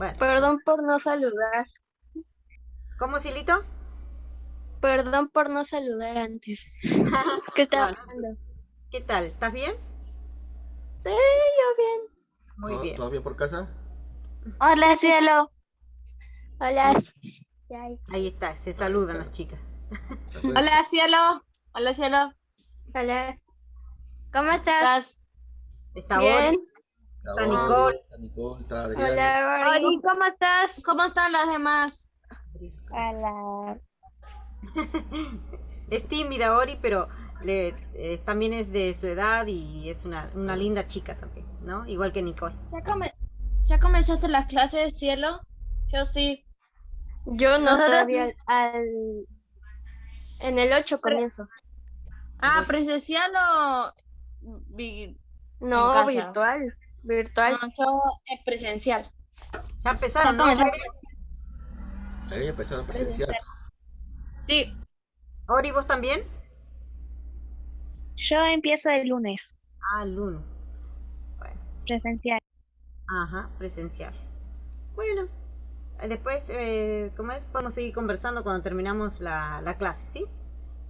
Bueno, Perdón por no saludar. ¿cómo, Silito? Perdón por no saludar antes. ¿Qué estaba No, hablando? ¿qué tal? ¿Estás bien? Sí, yo bien. Muy bien. ¿Todo bien por casa? Hola, cielo. Hola. ¿Qué hay? Ahí está, se Ahí saludan está. las chicas. Saludos. Hola, cielo. Hola, cielo. Hola. ¿Cómo estás? Está Ori, Bien. Está está Ori, Nicole. está Nicole, está Adriana. Hola, Oli, Ori. ¿cómo estás? ¿Cómo están las demás? Hola. Es tímida Ori, pero también es de su edad y es una linda chica también, ¿no? Igual que Nicole. ¿Ya, ya comenzaste las clases, cielo? Yo sí. Yo no Nosotros, todavía en el 8 pre- comienzo. El 8. presencial o en No, casa. virtual. Virtual. Yo presencial. Ya Ya empezaron, ¿no? comenzaste Ahí empezaron a presenciar. presencial. Sí. Ori, ¿vos también? Yo empiezo el lunes, Ah, el lunes. Bueno, presencial. ajá, presencial. Bueno, después, ¿cómo es? Podemos seguir conversando cuando terminamos la clase, ¿sí?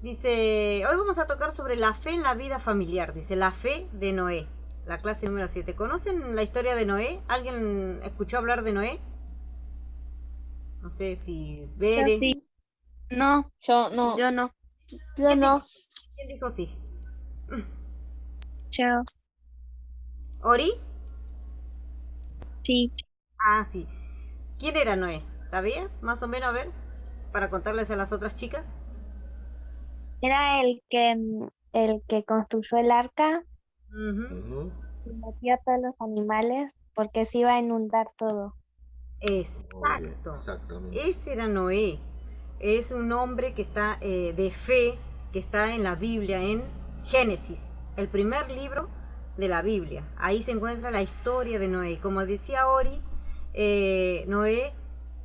Dice, hoy vamos a tocar sobre la fe en la vida familiar. Dice, la fe de Noé. La clase número 7. ¿Conocen la historia de Noé? ¿Alguien escuchó hablar de Noé? No sé si Yo Bere. sí, No, yo no. Yo no. Yo no. ¿Quién dijo sí? yo ¿Ori? sí. Ah, sí. ¿Quién era Noé? ¿Sabías? Más o menos, a ver, para contarles a las otras chicas. Era el que construyó el arca Ujú. Ujú. y metió a todos los animales porque se iba a inundar todo. Muy bien, Exacto. exactamente. Ese era Noé. Es un hombre que está de fe, que está en la Biblia, en Génesis, el primer libro de la Biblia. Ahí se encuentra la historia de Noé. Como decía Ori, Noé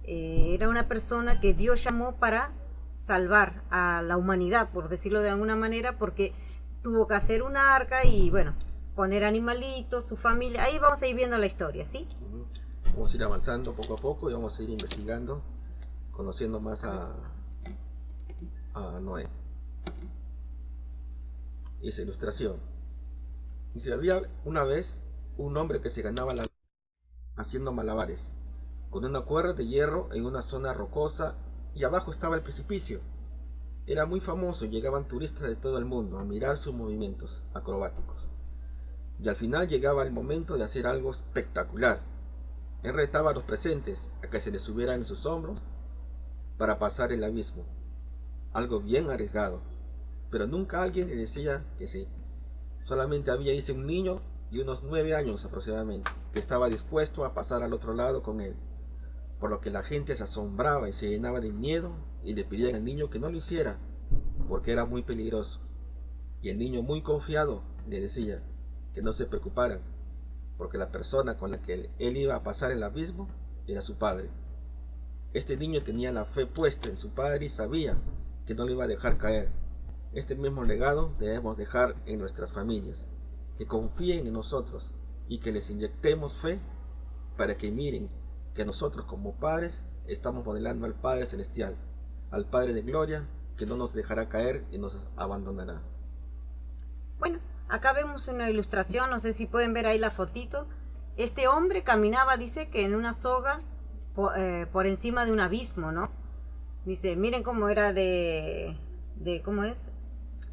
era una persona que Dios llamó para salvar a la humanidad, por decirlo de alguna manera, porque tuvo que hacer un arca y, bueno, poner animalitos, su familia. Ahí vamos a ir viendo la historia, ¿sí? Ujú. Vamos a ir avanzando poco a poco y vamos a ir investigando, conociendo más a Noé. Dice ilustración. Dice, había una vez un hombre que se ganaba la vida haciendo malabares, con una cuerda de hierro en una zona rocosa y abajo estaba el precipicio. Era muy famoso y llegaban turistas de todo el mundo a mirar sus movimientos acrobáticos. Y al final llegaba el momento de hacer algo espectacular. Él retaba a los presentes a que se les subieran en sus hombros para pasar el abismo. Algo bien arriesgado, pero nunca alguien le decía que sí. Solamente había ese un niño de unos 9 años aproximadamente, que estaba dispuesto a pasar al otro lado con él, por lo que la gente se asombraba y se llenaba de miedo y le pedían al niño que no lo hiciera, porque era muy peligroso. Y el niño, muy confiado, le decía que no se preocuparan, porque la persona con la que él iba a pasar el abismo era su padre. Este niño tenía la fe puesta en su padre y sabía que no le iba a dejar caer. Este mismo legado debemos dejar en nuestras familias, que confíen en nosotros y que les inyectemos fe para que miren que nosotros como padres estamos modelando al Padre Celestial, al Padre de Gloria, que no nos dejará caer y nos abandonará. Bueno, acá vemos una ilustración, no sé si pueden ver ahí la fotito. Este hombre caminaba, dice que en una soga por encima de un abismo, ¿no? Dice, miren cómo era ¿cómo es?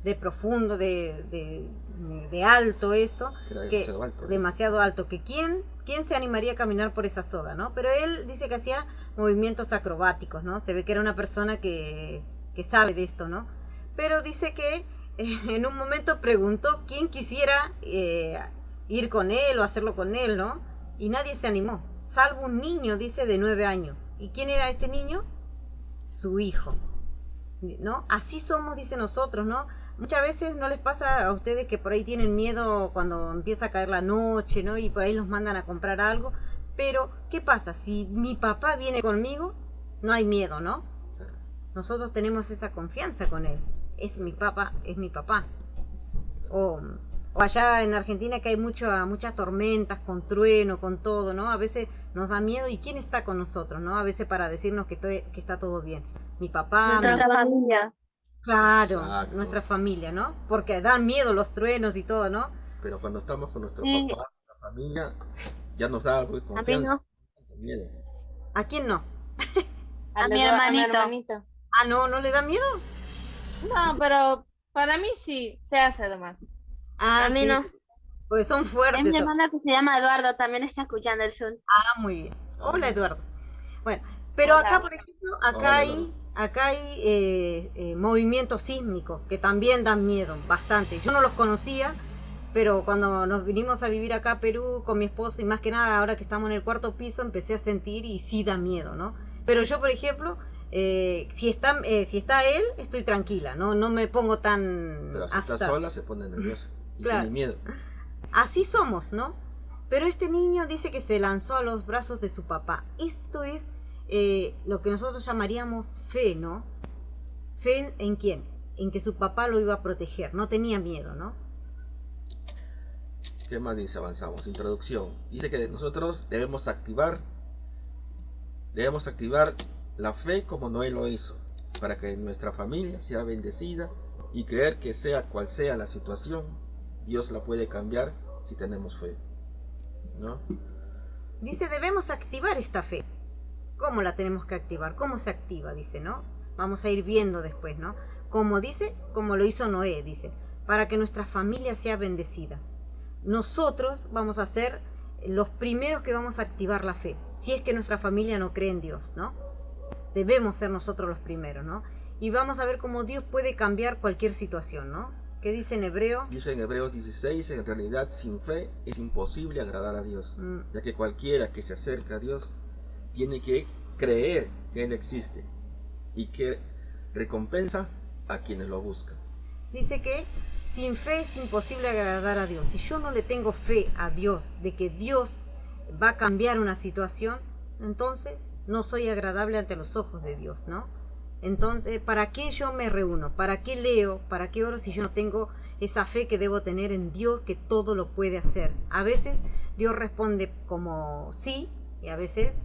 De profundo, de alto esto, Era que demasiado alto. demasiado alto, que quién se animaría a caminar por esa soga, ¿no? Pero él dice que hacía movimientos acrobáticos, ¿no? Se ve que era una persona que sabe de esto, ¿no? Pero dice que en un momento preguntó quién quisiera ir con él o hacerlo con él, ¿no? Y nadie se animó, salvo un niño, dice, de 9 años. ¿Y quién era este niño? Su hijo, ¿no? Así somos, dice nosotros, ¿no? Muchas veces no les pasa a ustedes que por ahí tienen miedo cuando empieza a caer la noche, ¿no? Y por ahí los mandan a comprar algo. Pero, ¿qué pasa? Si mi papá viene conmigo, no hay miedo, ¿no? Nosotros tenemos esa confianza con él. Es mi papá, es mi papá. O O allá en Argentina que hay muchas tormentas, con trueno, con todo, ¿no? A veces nos da miedo y ¿quién está con nosotros, no? A veces para decirnos que está todo bien. Mi papá, Nuestra familia. claro, Exacto. nuestra familia, ¿no? Porque dan miedo los truenos y todo, ¿no? Pero cuando estamos con nuestro Sí, papá, la familia, ya nos da algo de a mí confianza. no. No miedo. ¿A quién no? A mi hermanito. Ah, no, ¿no le da miedo? No, pero para mí sí, se hace además. Ah, A mí sí, no. pues son Es fuertes. mi hermano que se llama Eduardo, también está escuchando el Zoom. Ah, muy bien. Hola, Ah, Eduardo. Bueno, pero acá, Hola. por ejemplo, hola, Eduardo. acá hay movimientos sísmicos que también dan miedo, bastante. Yo no los conocía, pero cuando nos vinimos a vivir acá a Perú con mi esposo, y más que nada ahora que estamos en el cuarto piso, empecé a sentir y sí da miedo, ¿no? Pero yo, por ejemplo, si está él, estoy tranquila, no me pongo tan Pero si está asustada. sola se pone nerviosa y Claro. tiene miedo. Así somos, ¿no? Pero este niño dice que se lanzó a los brazos de su papá. Esto es lo que nosotros llamaríamos fe, ¿no? ¿Fe en quién? En que su papá lo iba a proteger. No tenía miedo, ¿no? ¿Qué más dice? Avanzamos. Introducción. Dice que nosotros debemos activar la fe como Noé lo hizo, para que nuestra familia sea bendecida y creer que sea cual sea la situación, Dios la puede cambiar si tenemos fe, ¿no? Dice, debemos activar esta fe. ¿Cómo la tenemos que activar? ¿Cómo se activa? Dice, ¿no? Vamos a ir viendo después, ¿no? Como dice, como lo hizo Noé, dice, para que nuestra familia sea bendecida. Nosotros vamos a ser los primeros que vamos a activar la fe, si es que nuestra familia no cree en Dios, ¿no? Debemos ser nosotros los primeros, ¿no? Y vamos a ver cómo Dios puede cambiar cualquier situación, ¿no? ¿Qué dice en Hebreo? Dice en Hebreos 16, en realidad sin fe es imposible agradar a Dios, ya que cualquiera que se acerca a Dios tiene que creer que Él existe y que recompensa a quienes lo buscan. Dice que sin fe es imposible agradar a Dios. Si yo no le tengo fe a Dios de que Dios va a cambiar una situación, entonces no soy agradable ante los ojos de Dios, ¿no? Entonces, ¿para qué yo me reúno? ¿Para qué leo? ¿Para qué oro si yo no tengo esa fe que debo tener en Dios que todo lo puede hacer? A veces Dios responde como sí y a veces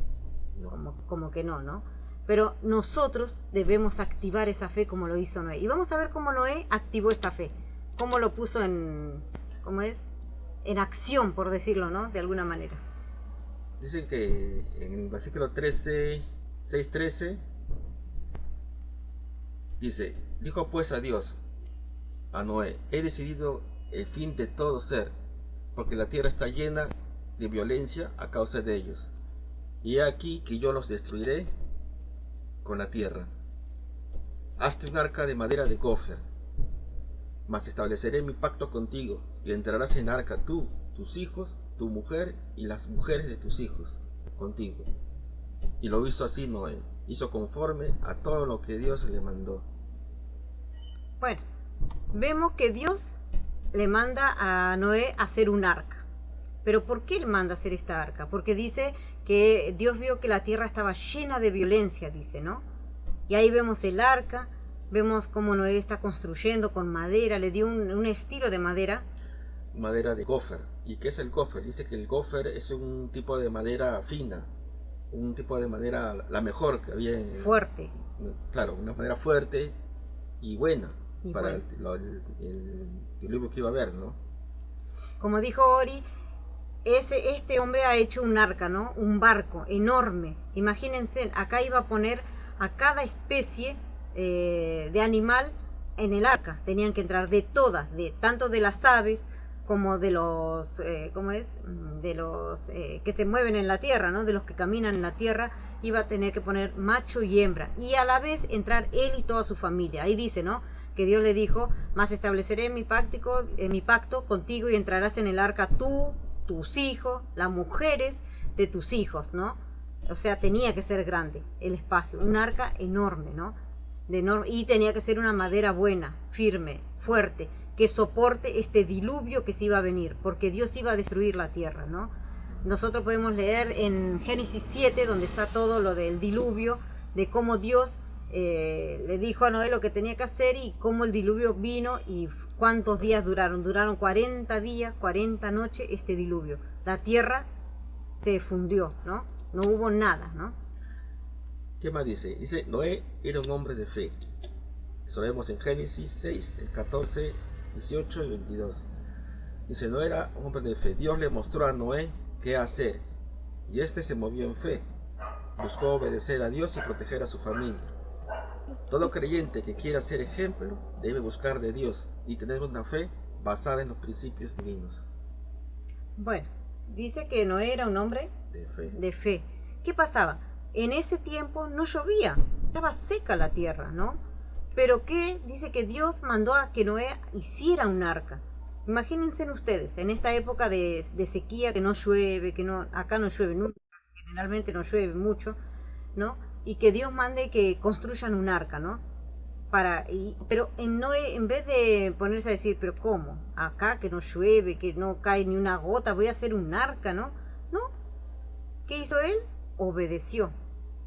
como que no, ¿no? Pero nosotros debemos activar esa fe como lo hizo Noé. Y vamos a ver cómo Noé activó esta fe, cómo lo puso en acción, por decirlo, ¿no? De alguna manera. Dicen que en el versículo 13, 6:13, dice, dijo pues a Dios, a Noé, he decidido el fin de todo ser, porque la tierra está llena de violencia a causa de ellos. Y he aquí que yo los destruiré con la tierra. Hazte un arca de madera de gofer, mas estableceré mi pacto contigo, y entrarás en arca tú, tus hijos, tu mujer y las mujeres de tus hijos contigo. Y lo hizo así Noé, hizo conforme a todo lo que Dios le mandó. Bueno, vemos que Dios le manda a Noé a hacer un arca. Pero ¿por qué le manda a hacer esta arca? Porque dice que Dios vio que la tierra estaba llena de violencia, dice, ¿no? Y ahí vemos el arca, vemos cómo Noé está construyendo con madera, le dio un estilo de madera. Madera de gofer. ¿Y qué es el gofer? Dice que el gofer es un tipo de madera fina, un tipo de madera, la mejor que había en... Fuerte. Claro, una madera fuerte y buena Y para bueno. el diluvio que iba a haber, ¿no? Como dijo Ori, este hombre ha hecho un arca, ¿no? Un barco enorme. Imagínense, acá iba a poner a cada especie de animal en el arca. Tenían que entrar de todas, tanto de las aves como de los, de los que se mueven en la tierra, ¿no? De los que caminan en la tierra, iba a tener que poner macho y hembra, y a la vez entrar él y toda su familia. Ahí dice, ¿no? Que Dios le dijo, mas estableceré mi pacto contigo y entrarás en el arca tú, tus hijos, las mujeres de tus hijos, ¿no? O sea, tenía que ser grande el espacio, un arca enorme, ¿no? Y tenía que ser una madera buena, firme, fuerte, que soporte este diluvio que se iba a venir, porque Dios iba a destruir la tierra, ¿no? Nosotros podemos leer en Génesis 7, donde está todo lo del diluvio, de cómo Dios le dijo a Noé lo que tenía que hacer y cómo el diluvio vino y ¿Cuántos días duraron? Duraron 40 días, 40 noches este diluvio. La tierra se fundió, ¿no? No hubo nada, ¿no? ¿Qué más dice? Dice, Noé era un hombre de fe. Eso lo vemos en Génesis 6, 14, 18 y 22. Dice, Noé era un hombre de fe. Dios le mostró a Noé qué hacer. Y este se movió en fe. Buscó obedecer a Dios y proteger a su familia. Todo creyente que quiera ser ejemplo debe buscar de Dios y tener una fe basada en los principios divinos. Bueno, dice que Noé era un hombre De fe. de fe. ¿Qué pasaba? En ese tiempo no llovía, estaba seca la tierra, ¿no? Pero ¿qué? Dice que Dios mandó a que Noé hiciera un arca. Imagínense ustedes, en esta época de sequía, que no llueve, acá no llueve nunca, generalmente no llueve mucho, ¿no? Y que Dios mande que construyan un arca, ¿no? Pero en Noé, en vez de ponerse a decir, pero ¿cómo? Acá que no llueve, que no cae ni una gota, voy a hacer un arca, ¿no? ¿No? ¿Qué hizo él? Obedeció,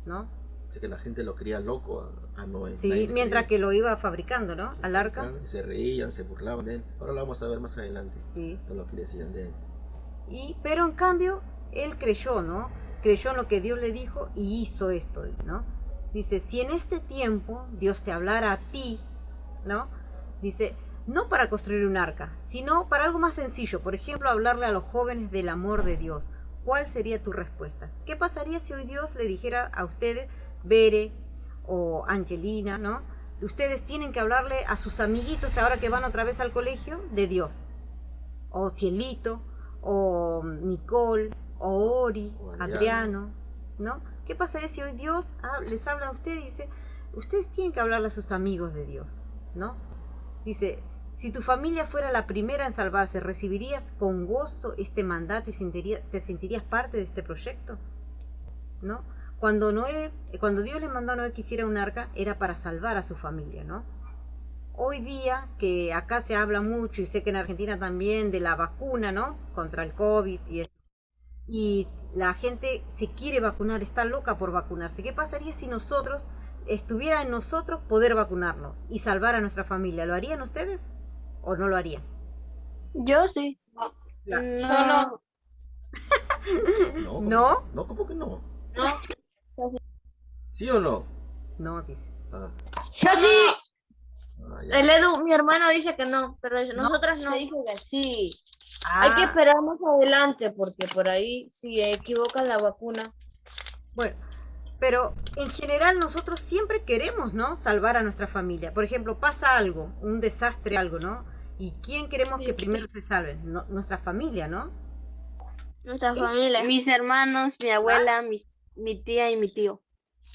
¿no? Así que la gente lo creía loco a Noé. Sí, mientras que lo iba fabricando, ¿no? Al arca. Se reían, se burlaban de él. Ahora lo vamos a ver más adelante. Sí. Todo lo que decían de él. Pero en cambio, él creyó, ¿no? Creyó en lo que Dios le dijo y hizo esto, ¿no? Dice, si en este tiempo Dios te hablara a ti, ¿no? Dice, no para construir un arca, sino para algo más sencillo. Por ejemplo, hablarle a los jóvenes del amor de Dios. ¿Cuál sería tu respuesta? ¿Qué pasaría si hoy Dios le dijera a ustedes, Bere o Angelina, ¿no? Ustedes tienen que hablarle a sus amiguitos ahora que van otra vez al colegio de Dios. O Cielito, o Nicole, o Ori, O Adriano, ¿no? ¿Qué pasaría si hoy Dios les habla a ustedes y dice, ustedes tienen que hablarle a sus amigos de Dios, ¿no? Dice, si tu familia fuera la primera en salvarse, ¿recibirías con gozo este mandato y te sentirías parte de este proyecto? ¿No? Cuando Dios le mandó a Noé que hiciera un arca, era para salvar a su familia, ¿no? Hoy día, que acá se habla mucho, y sé que en Argentina también, de la vacuna, ¿no? Contra el COVID, y la gente se quiere vacunar, está loca por vacunarse. ¿Qué pasaría si estuviera en nosotros poder vacunarnos y salvar a nuestra familia? ¿Lo harían ustedes o no lo harían? Yo sí. La- No. ¿No? No, ¿cómo que no? No, ¿Sí o no? No, dice. Ah, yo sí. ya. El Edu, mi hermano, dice que no, pero nosotras no. dijo que sí. Hay que esperar más adelante porque por ahí si equivocas la vacuna. Bueno, pero en general nosotros siempre queremos, ¿no? Salvar a nuestra familia. Por ejemplo, pasa algo, un desastre, algo, ¿no? ¿Y quién queremos Sí. que primero se salve? Nuestra familia, ¿no? Nuestra familia. Mis hermanos, mi abuela, mi tía y mi tío.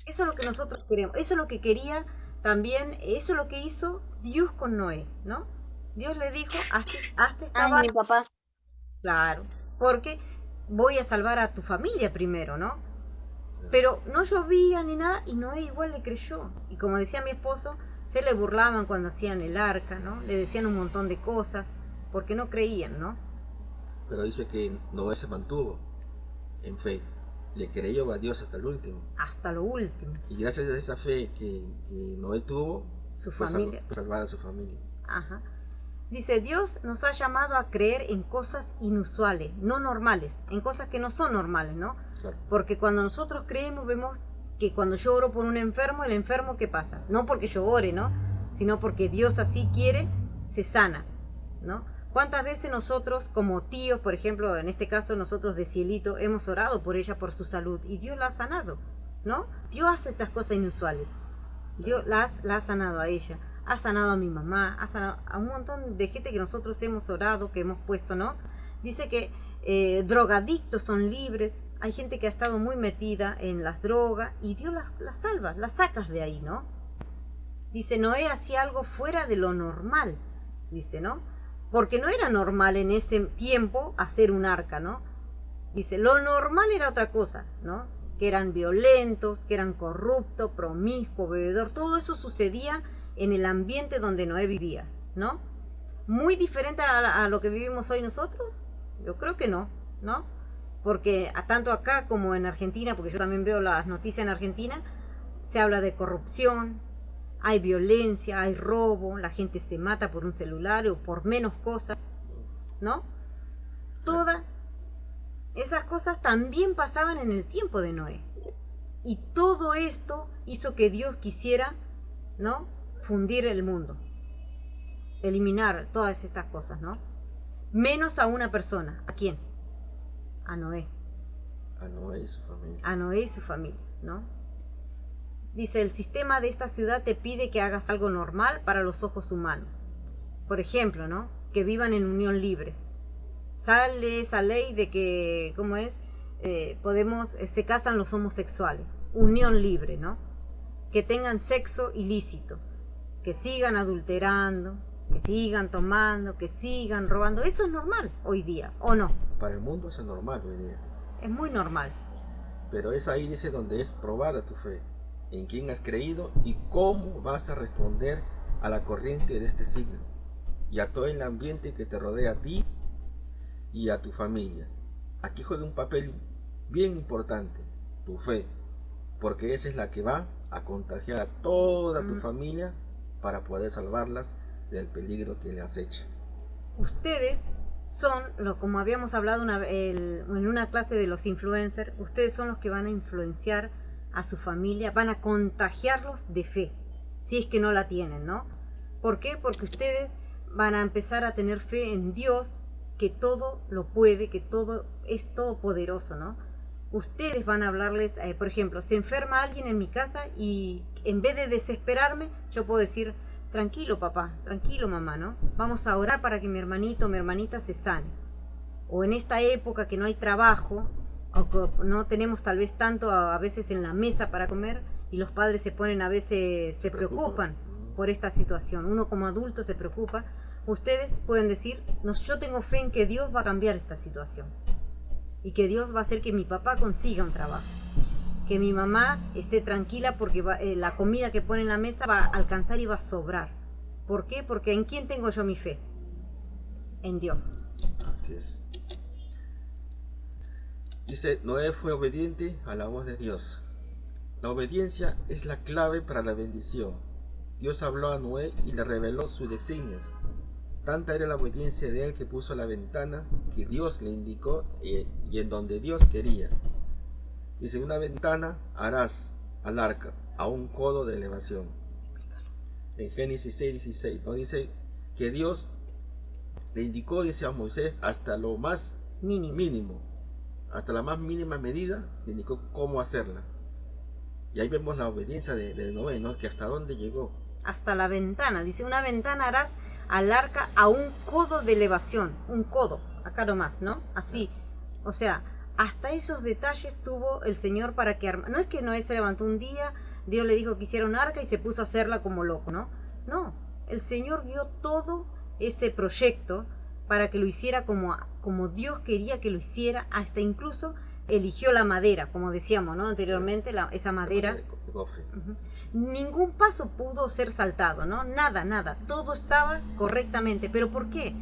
Eso es lo que nosotros queremos. Eso es lo que quería también, eso es lo que hizo Dios con Noé, ¿no? Dios le dijo, hazte esta Ay, barca. mi papá. Claro, porque voy a salvar a tu familia primero, ¿no? Pero no llovía ni nada y Noé igual le creyó. Y como decía mi esposo, se le burlaban cuando hacían el arca, ¿no? Le decían un montón de cosas porque no creían, ¿no? Pero dice que Noé se mantuvo en fe. Le creyó a Dios hasta el último. Hasta lo último. Y gracias a esa fe que Noé tuvo, Su fue familia. fue salvada su familia. Ajá. Dice, Dios nos ha llamado a creer en cosas inusuales, no normales, en cosas que no son normales, ¿no? Claro. Porque cuando nosotros creemos, vemos que cuando yo oro por un enfermo, el enfermo, ¿qué pasa? No porque yo ore, ¿no? Sino porque Dios así quiere, se sana, ¿no? ¿Cuántas veces nosotros, como tíos, por ejemplo, en este caso nosotros de Cielito, hemos orado por ella, por su salud, y Dios la ha sanado, ¿no? Dios hace esas cosas inusuales. Dios la ha sanado a ella, ha sanado a mi mamá, ha sanado a un montón de gente que nosotros hemos orado, que hemos puesto, ¿no? Dice que drogadictos son libres, hay gente que ha estado muy metida en las drogas y Dios las salva, las sacas de ahí, ¿no? Dice, Noé hacía algo fuera de lo normal, dice, ¿no? Porque no era normal en ese tiempo hacer un arca, ¿no? Dice, lo normal era otra cosa, ¿no? Que eran violentos, que eran corruptos, promiscuos, bebedor, todo eso sucedía en el ambiente donde Noé vivía, ¿no? Muy diferente a lo que vivimos hoy nosotros. Yo creo que no, ¿no? Porque tanto acá como en Argentina, porque yo también veo las noticias en Argentina, se habla de corrupción, hay violencia, hay robo, la gente se mata por un celular o por menos cosas, ¿no? Todas esas cosas también pasaban en el tiempo de Noé. Y todo esto hizo que Dios quisiera, ¿no?, fundir el mundo, eliminar todas estas cosas, ¿no? Menos a una persona. ¿A quién? A Noé. A Noé y su familia. A Noé y su familia, ¿no? Dice, el sistema de esta ciudad te pide que hagas algo normal para los ojos humanos. Por ejemplo, ¿no?, que vivan en unión libre. Sale esa ley de que, ¿cómo es? Se casan los homosexuales. Unión libre, ¿no? Que tengan sexo ilícito. Que sigan adulterando, que sigan tomando, que sigan robando. Eso es normal hoy día, ¿o no? Para el mundo eso es normal hoy día. Es muy normal. Pero es ahí, dice, donde es probada tu fe. En quién has creído y cómo vas a responder a la corriente de este siglo. Y a todo el ambiente que te rodea a ti y a tu familia. Aquí juega un papel bien importante, tu fe. Porque esa es la que va a contagiar a toda tu familia para poder salvarlas del peligro que le acecha. Ustedes son, como habíamos hablado en una clase de los influencers, ustedes son los que van a influenciar a su familia, van a contagiarlos de fe, si es que no la tienen, ¿no? ¿Por qué? Porque ustedes van a empezar a tener fe en Dios, que todo lo puede, que todo es todopoderoso, ¿no? Ustedes van a hablarles, por ejemplo, se enferma alguien en mi casa y en vez de desesperarme, yo puedo decir, tranquilo papá, tranquilo mamá, ¿no? Vamos a orar para que mi hermanito o mi hermanita se sane. O en esta época que no hay trabajo, o que no tenemos tal vez tanto a veces en la mesa para comer, y los padres se ponen a veces, se preocupan por esta situación. Uno como adulto se preocupa. Ustedes pueden decir, no, yo tengo fe en que Dios va a cambiar esta situación. Y que Dios va a hacer que mi papá consiga un trabajo. Que mi mamá esté tranquila porque la comida que pone en la mesa va a alcanzar y va a sobrar. ¿Por qué? Porque ¿en quién tengo yo mi fe? En Dios. Así es. Dice, Noé fue obediente a la voz de Dios. La obediencia es la clave para la bendición. Dios habló a Noé y le reveló sus designios. Tanta era la obediencia de él que puso la ventana que Dios le indicó y en donde Dios quería. Dice, una ventana harás al arca a un codo de elevación. En Génesis 6:16, ¿no? Dice que Dios le indicó, dice a Moisés, hasta lo más mínimo, hasta la más mínima medida, le indicó cómo hacerla. Y ahí vemos la obediencia de Noé, ¿no? Que hasta dónde llegó. Hasta la ventana, dice, una ventana harás al arca a un codo de elevación, un codo, acá nomás, ¿no? Así, o sea, hasta esos detalles tuvo el Señor para que no es que Noé se levantó un día, Dios le dijo que hiciera un arca y se puso a hacerla como loco, ¿no? No, el Señor vio todo ese proyecto para que lo hiciera como Dios quería que lo hiciera, hasta incluso eligió la madera, como decíamos, ¿no? Anteriormente, esa madera. Ningún paso pudo ser saltado, ¿no? Nada, todo estaba correctamente. ¿Pero por qué?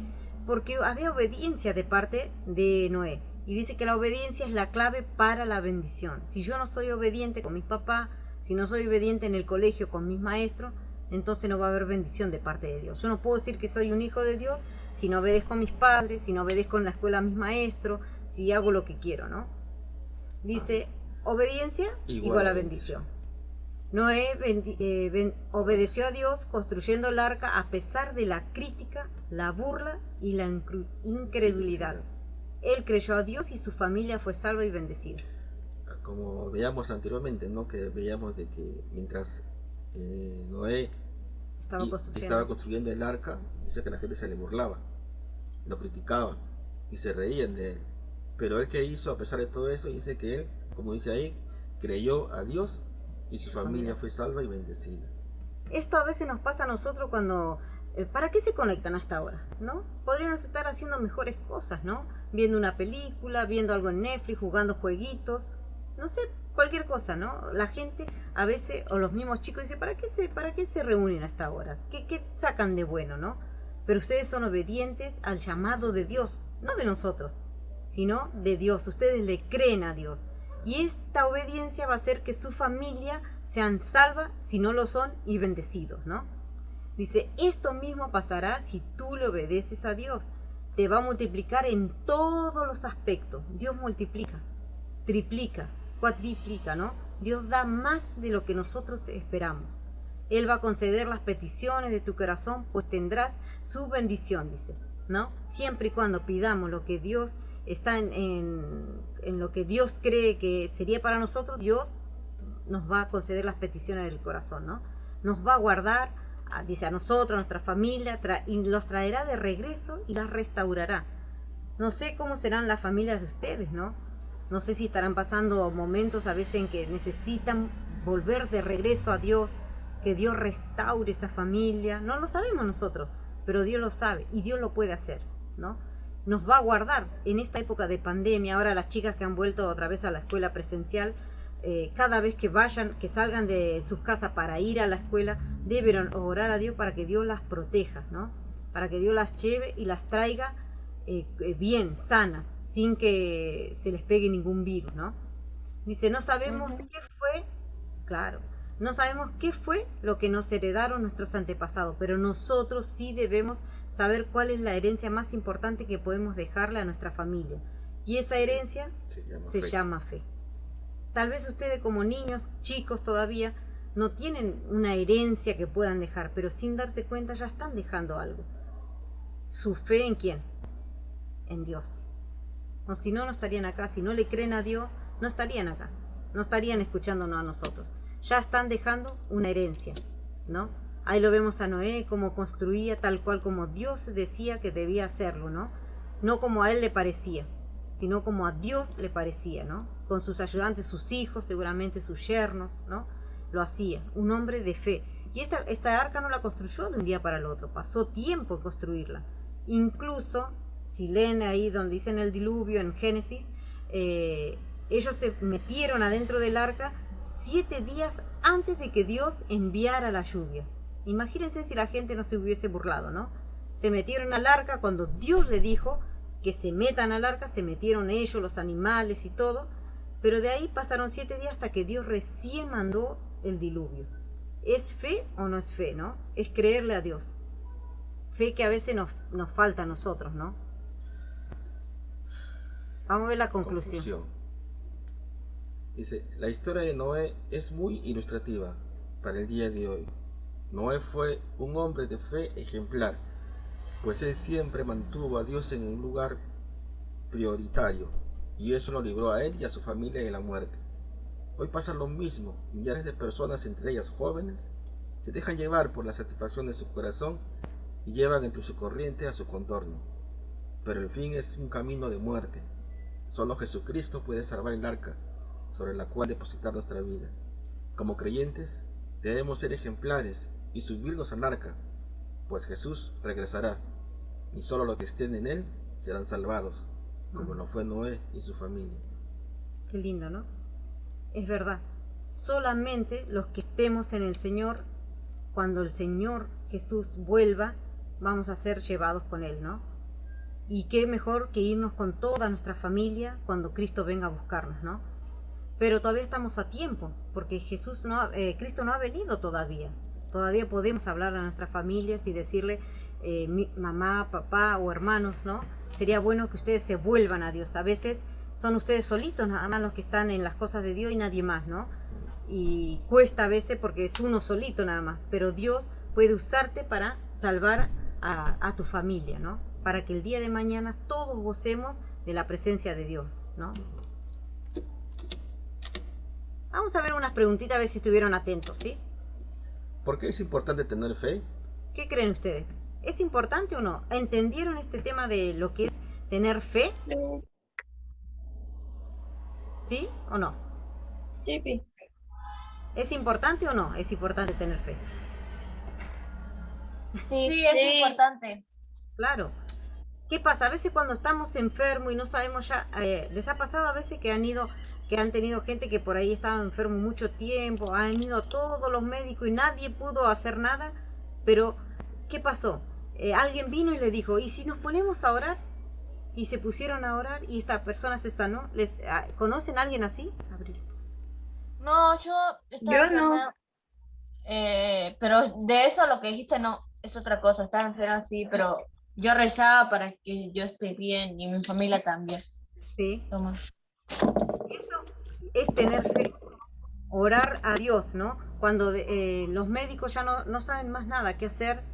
Porque había obediencia de parte de Noé. Y dice que la obediencia es la clave para la bendición. Si yo no soy obediente con mis papás, si no soy obediente en el colegio con mis maestros, entonces no va a haber bendición de parte de Dios. Yo no puedo decir que soy un hijo de Dios si no obedezco a mis padres, si no obedezco en la escuela a mis maestros, si hago lo que quiero, ¿no? Dice, obediencia igual a bendición. Noé obedeció a Dios construyendo el arca a pesar de la crítica, la burla y la incredulidad. Él creyó a Dios y su familia fue salva y bendecida. Como veíamos anteriormente, ¿no? Que veíamos de que mientras Noé estaba construyendo el arca, dice que la gente se le burlaba, lo criticaba y se reían de él. Pero él, que hizo a pesar de todo eso, dice que él, como dice ahí, creyó a Dios y su familia fue salva y bendecida. Esto a veces nos pasa a nosotros cuando... ¿Para qué se conectan hasta ahora? ¿No? Podrían estar haciendo mejores cosas, ¿no? Viendo una película, viendo algo en Netflix, jugando jueguitos, no sé, cualquier cosa, ¿no? La gente a veces, o los mismos chicos, dicen, ¿para qué se reúnen hasta ahora? ¿Qué sacan de bueno, no? Pero ustedes son obedientes al llamado de Dios, no de nosotros, sino de Dios. Ustedes le creen a Dios. Y esta obediencia va a hacer que su familia sean salva, si no lo son, y bendecidos, ¿no? Dice, esto mismo pasará si tú le obedeces a Dios. Te va a multiplicar en todos los aspectos. Dios multiplica, triplica, cuatriplica, ¿no? Dios da más de lo que nosotros esperamos. Él va a conceder las peticiones de tu corazón, pues tendrás su bendición, dice, ¿no? Siempre y cuando pidamos lo que Dios está en lo que Dios cree que sería para nosotros, Dios nos va a conceder las peticiones del corazón, ¿no? Nos va a guardar, dice, a nosotros, a nuestra familia, y los traerá de regreso y las restaurará. No sé cómo serán las familias de ustedes, ¿no? No sé si estarán pasando momentos a veces en que necesitan volver de regreso a Dios, que Dios restaure esa familia. No lo sabemos nosotros, pero Dios lo sabe y Dios lo puede hacer, ¿no? Nos va a guardar en esta época de pandemia. Ahora las chicas que han vuelto otra vez a la escuela presencial, cada vez que vayan, que salgan de sus casas para ir a la escuela, deben orar a Dios para que Dios las proteja, ¿no? Para que Dios las lleve y las traiga bien, sanas, sin que se les pegue ningún virus, ¿no? Dice, no sabemos qué fue, claro, no sabemos qué fue lo que nos heredaron nuestros antepasados, pero nosotros sí debemos saber cuál es la herencia más importante que podemos dejarle a nuestra familia. Y esa herencia se llama fe. Tal vez ustedes como niños, chicos todavía, no tienen una herencia que puedan dejar, pero sin darse cuenta ya están dejando algo. ¿Su fe en quién? En Dios. O si no, no estarían acá. Si no le creen a Dios, no estarían acá. No estarían escuchándonos a nosotros. Ya están dejando una herencia, ¿no? Ahí lo vemos a Noé, cómo construía tal cual como Dios decía que debía hacerlo, ¿no? No como a él le parecía, sino como a Dios le parecía, ¿no? Con sus ayudantes, sus hijos, seguramente sus yernos, ¿no? Lo hacía, un hombre de fe. Y esta arca no la construyó de un día para el otro, pasó tiempo en construirla. Incluso, si leen ahí donde dicen el diluvio en Génesis, ellos se metieron adentro del arca 7 días antes de que Dios enviara la lluvia. Imagínense si la gente no se hubiese burlado, ¿no? Se metieron al arca cuando Dios le dijo que se metan al arca, se metieron ellos, los animales y todo, pero de ahí pasaron 7 días hasta que Dios recién mandó el diluvio. ¿Es fe o no es fe, no? Es creerle a Dios. Fe que a veces nos falta a nosotros, ¿no? Vamos a ver la conclusión. Dice, la historia de Noé es muy ilustrativa para el día de hoy. Noé fue un hombre de fe ejemplar, pues él siempre mantuvo a Dios en un lugar prioritario, y eso lo libró a él y a su familia de la muerte. Hoy pasa lo mismo. Millares de personas, entre ellas jóvenes, se dejan llevar por la satisfacción de su corazón y llevan entre su corriente a su contorno. Pero el fin es un camino de muerte. Solo Jesucristo puede salvar el arca sobre la cual depositar nuestra vida. Como creyentes, debemos ser ejemplares y subirnos al arca, pues Jesús regresará, y solo los que estén en él serán salvados, como lo fue Noé y su familia. Qué lindo, ¿no? Es verdad, solamente los que estemos en el Señor, cuando el Señor Jesús vuelva, vamos a ser llevados con Él, ¿no? Y qué mejor que irnos con toda nuestra familia cuando Cristo venga a buscarnos, ¿no? Pero todavía estamos a tiempo, porque Cristo no ha venido todavía. Todavía podemos hablar a nuestras familias y decirle, mamá, papá o hermanos, ¿no? Sería bueno que ustedes se vuelvan a Dios. A veces son ustedes solitos nada más los que están en las cosas de Dios y nadie más, ¿no? Y cuesta a veces porque es uno solito nada más, pero Dios puede usarte para salvar a tu familia, ¿no? Para que el día de mañana todos gocemos de la presencia de Dios, ¿no? Vamos a ver unas preguntitas a ver si estuvieron atentos, ¿sí? ¿Por qué es importante tener fe? ¿Qué creen ustedes? ¿Es importante o no? ¿Entendieron este tema de lo que es tener fe? ¿Sí o no? Sí, ¿Es importante o no? Es importante tener fe. sí, es importante. Claro. ¿Qué pasa? A veces cuando estamos enfermos y no sabemos ya, les ha pasado a veces que han tenido gente que por ahí estaba enfermo mucho tiempo, han ido a todos los médicos y nadie pudo hacer nada, pero ¿qué pasó? Alguien vino y le dijo, ¿y si nos ponemos a orar? Y se pusieron a orar y esta persona se sanó. ¿Conocen a alguien así? No, yo estaba Yo no. enferma, pero de eso lo que dijiste no, es otra cosa. Estaba enferma, sí, pero yo rezaba para que yo esté bien y mi familia también. ¿sí? Toma. Eso es tener fe, orar a Dios, ¿no? Cuando los médicos ya no saben más nada qué hacer.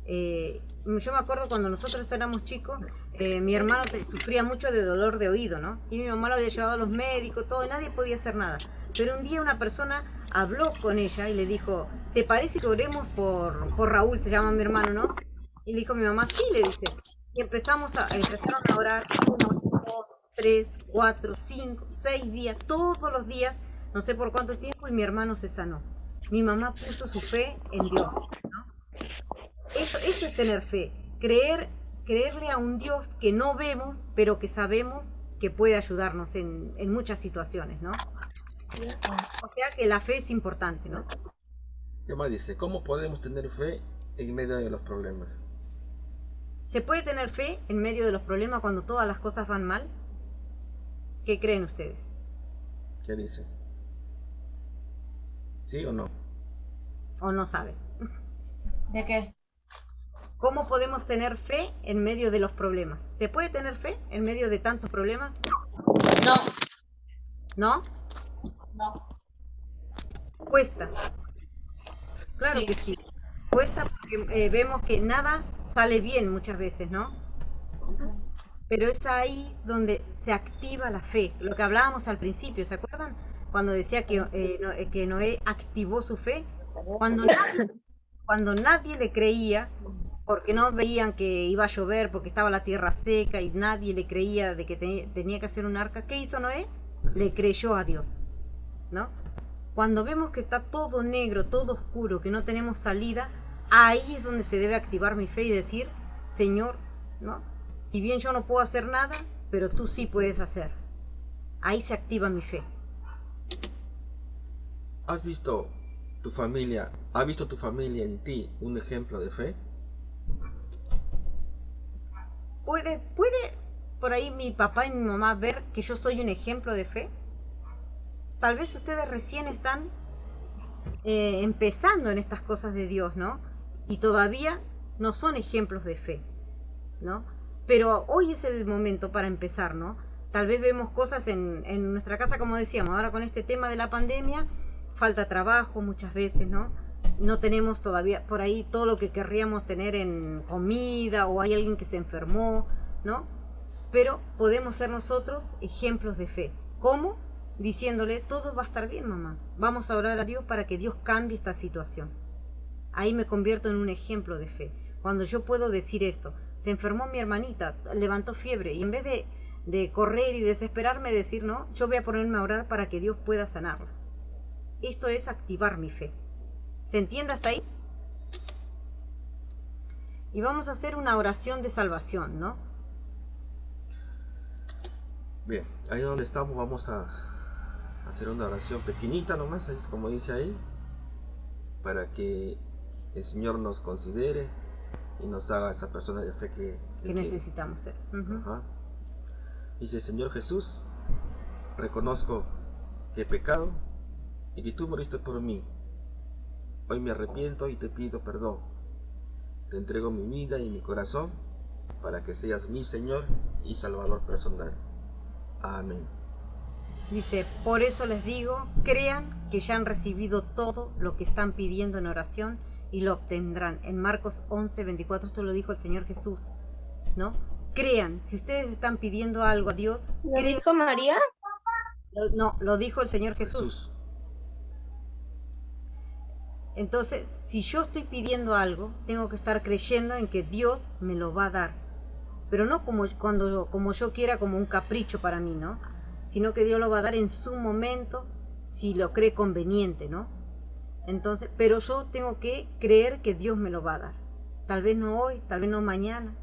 Yo me acuerdo cuando nosotros éramos chicos, mi hermano sufría mucho de dolor de oído, ¿no? Y mi mamá lo había llevado a los médicos, todo, y nadie podía hacer nada. Pero un día una persona habló con ella y le dijo, ¿te parece que oremos por Raúl, se llama mi hermano, ¿no? Y le dijo mi mamá, sí, le dice. Y empezaron a orar 1, 2, 3, 4, 5, 6 días, todos los días, no sé por cuánto tiempo, y mi hermano se sanó. Mi mamá puso su fe en Dios, ¿no? Esto es tener fe, creerle a un Dios que no vemos, pero que sabemos que puede ayudarnos en muchas situaciones, ¿no? O sea que la fe es importante, ¿no? ¿Qué más dice? ¿Cómo podemos tener fe en medio de los problemas? ¿Se puede tener fe en medio de los problemas cuando todas las cosas van mal? ¿Qué creen ustedes? ¿Qué dice? ¿Sí o no? ¿O no saben? ¿De qué? ¿Cómo podemos tener fe en medio de los problemas? ¿Se puede tener fe en medio de tantos problemas? No, ¿No? no. Cuesta. Claro Sí. que sí. Cuesta porque vemos que nada sale bien muchas veces, ¿no? Pero es ahí donde se activa la fe. Lo que hablábamos al principio, ¿se acuerdan? Cuando decía que Noé activó su fe. Cuando nadie le creía, porque no veían que iba a llover, porque estaba la tierra seca y nadie le creía de que tenía que hacer un arca, ¿qué hizo Noé? Le creyó a Dios, ¿no? Cuando vemos que está todo negro, todo oscuro, que no tenemos salida, ahí es donde se debe activar mi fe y decir, Señor, ¿no? Si bien yo no puedo hacer nada, pero tú sí puedes hacer. Ahí se activa mi fe. ¿Ha visto tu familia en ti un ejemplo de fe? ¿Puede por ahí mi papá y mi mamá ver que yo soy un ejemplo de fe? Tal vez ustedes recién están empezando en estas cosas de Dios, ¿no? Y todavía no son ejemplos de fe, ¿no? Pero hoy es el momento para empezar, ¿no? Tal vez vemos cosas en nuestra casa, como decíamos, ahora con este tema de la pandemia, falta trabajo muchas veces, ¿no? No tenemos todavía por ahí todo lo que querríamos tener en comida, o hay alguien que se enfermó, ¿no? Pero podemos ser nosotros ejemplos de fe. ¿Cómo? Diciéndole, todo va a estar bien, mamá. Vamos a orar a Dios para que Dios cambie esta situación. Ahí me convierto en un ejemplo de fe. Cuando yo puedo decir esto, se enfermó mi hermanita, levantó fiebre, y en vez de correr y desesperarme, decir, no, yo voy a ponerme a orar para que Dios pueda sanarla. Esto es activar mi fe. ¿Se entiende hasta ahí? Y vamos a hacer una oración de salvación, ¿no? Bien, ahí donde estamos vamos a hacer una oración pequeñita nomás, es como dice ahí, para que el Señor nos considere y nos haga esa persona de fe que necesitamos ser. Ajá. Dice, Señor Jesús, reconozco que he pecado y que tú moriste por mí. Hoy me arrepiento y te pido perdón. Te entrego mi vida y mi corazón para que seas mi Señor y Salvador personal. Amén. Dice, por eso les digo, crean que ya han recibido todo lo que están pidiendo en oración y lo obtendrán. En Marcos 11:24, esto lo dijo el Señor Jesús, ¿no? Crean, si ustedes están pidiendo algo a Dios, ¿Lo crean. dijo María? No, lo dijo el Señor Jesús. Entonces, si yo estoy pidiendo algo, tengo que estar creyendo en que Dios me lo va a dar. Pero no como yo quiera, como un capricho para mí, ¿no? Sino que Dios lo va a dar en su momento, si lo cree conveniente, ¿no? Entonces, pero yo tengo que creer que Dios me lo va a dar. Tal vez no hoy, tal vez no mañana,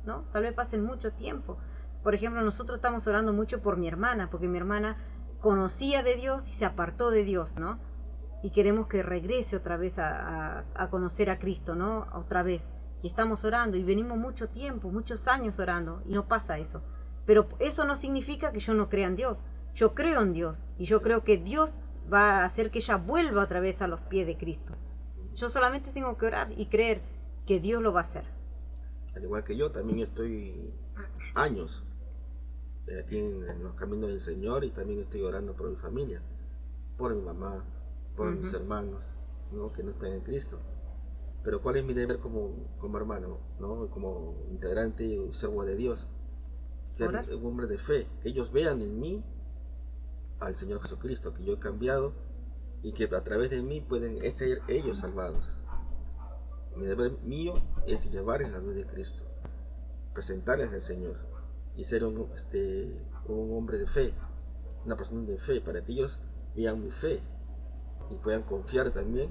¿no? Tal vez pasen mucho tiempo. Por ejemplo, nosotros estamos orando mucho por mi hermana, porque mi hermana conocía de Dios y se apartó de Dios, ¿no? Y queremos que regrese otra vez a conocer a Cristo, ¿no? Otra vez. Y estamos orando y venimos mucho tiempo, muchos años orando y no pasa eso. Pero eso no significa que yo no crea en Dios. Yo creo en Dios y yo creo que Dios va a hacer que ella vuelva otra vez a los pies de Cristo. Yo solamente tengo que orar y creer que Dios lo va a hacer. Al igual que yo, también estoy años aquí en los caminos del Señor, y también estoy orando por mi familia, por mi mamá, por mis hermanos, ¿no? Que no están en Cristo. Pero ¿cuál es mi deber como hermano, ¿no? Como integrante y servo de Dios? Ser Orar. un hombre de fe, que ellos vean en mí al Señor Jesucristo, que yo he cambiado y que a través de mí pueden ser ellos salvados. Mi deber mío es llevarles la luz de Cristo, presentarles al Señor y ser un hombre de fe, una persona de fe, para que ellos vean mi fe y puedan confiar también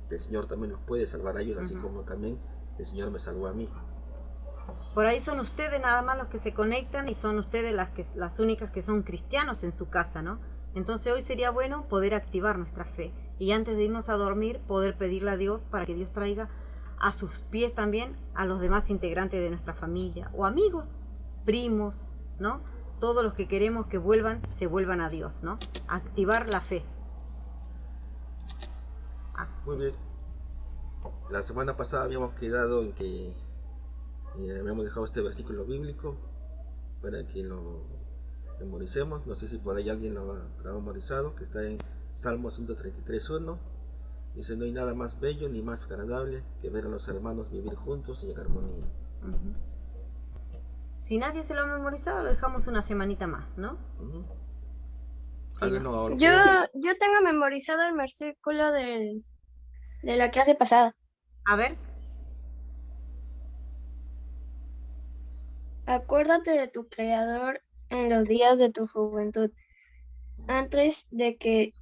que el Señor también los puede salvar a ellos, así como también el Señor me salvó a mí. Por ahí son ustedes nada más los que se conectan, y son ustedes las únicas que son cristianos en su casa, ¿no? Entonces hoy sería bueno poder activar nuestra fe, y antes de irnos a dormir poder pedirle a Dios para que Dios traiga a sus pies también a los demás integrantes de nuestra familia, o amigos, primos, ¿no? Todos los que queremos que se vuelvan a Dios, ¿no? Activar la fe. Muy bien. La semana pasada habíamos quedado en que habíamos dejado este versículo bíblico para que lo memoricemos. No sé si por ahí alguien lo ha memorizado, que está en Salmo 133:1. Dice: no hay nada más bello ni más agradable que ver a los hermanos vivir juntos y en armonía. Si nadie se lo ha memorizado, lo dejamos una semanita más, ¿no? Sí, ¿no? Yo tengo memorizado el versículo de la clase pasada. A ver. Acuérdate de tu Creador en los días de tu juventud, antes de que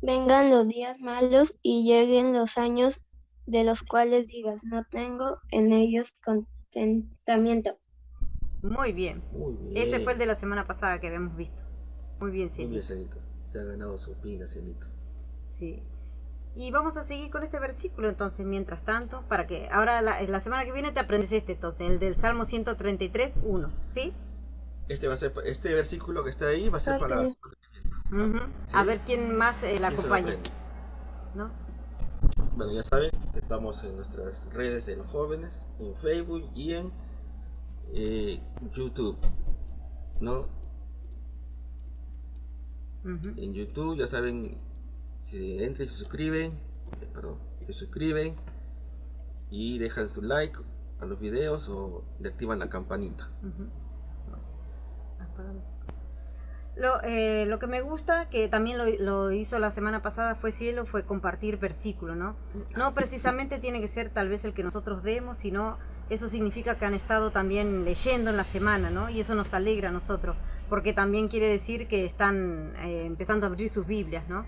vengan los días malos y lleguen los años de los cuales digas: no tengo en ellos contentamiento. Muy bien. Muy bien. Ese fue el de la semana pasada que habíamos visto. Muy bien, Muy bien, Cielito. Cielito. Se ha ganado su pina, Cielito. Sí. Y vamos a seguir con este versículo entonces, mientras tanto, para que ahora la semana que viene te aprendes entonces, el del Salmo 133:1, ¿sí? Este versículo que está ahí va a ser para... Sí. A ver quién más la acompaña, ¿no? Bueno, ya saben que estamos en nuestras redes de los jóvenes, en Facebook y en YouTube, ¿no? En YouTube, ya saben, si entran y se suscriben y dejan su like a los videos o le activan la campanita. Lo que me gusta, que también lo hizo la semana pasada, fue compartir versículos, ¿no? No precisamente tiene que ser tal vez el que nosotros demos, sino eso significa que han estado también leyendo en la semana, ¿no? Y eso nos alegra a nosotros, porque también quiere decir que están empezando a abrir sus Biblias, ¿no?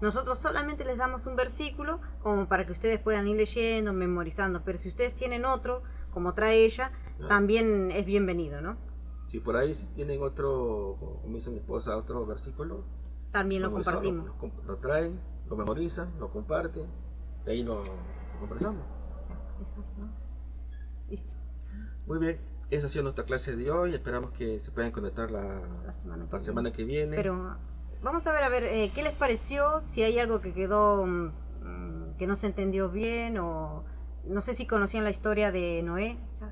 Nosotros solamente les damos un versículo como para que ustedes puedan ir leyendo, memorizando, pero si ustedes tienen otro, como trae ella, también es bienvenido, ¿no? Si por ahí tienen otro, como dice mi esposa, otro versículo, también lo compartimos. Lo traen, lo memorizan, lo comparten, y ahí lo conversamos. Listo. Muy bien, esa ha sido nuestra clase de hoy. Esperamos que se puedan conectar la semana que viene. Pero vamos a ver, ¿qué les pareció? Si hay algo que quedó que no se entendió bien, o no sé si conocían la historia de Noé. Ya,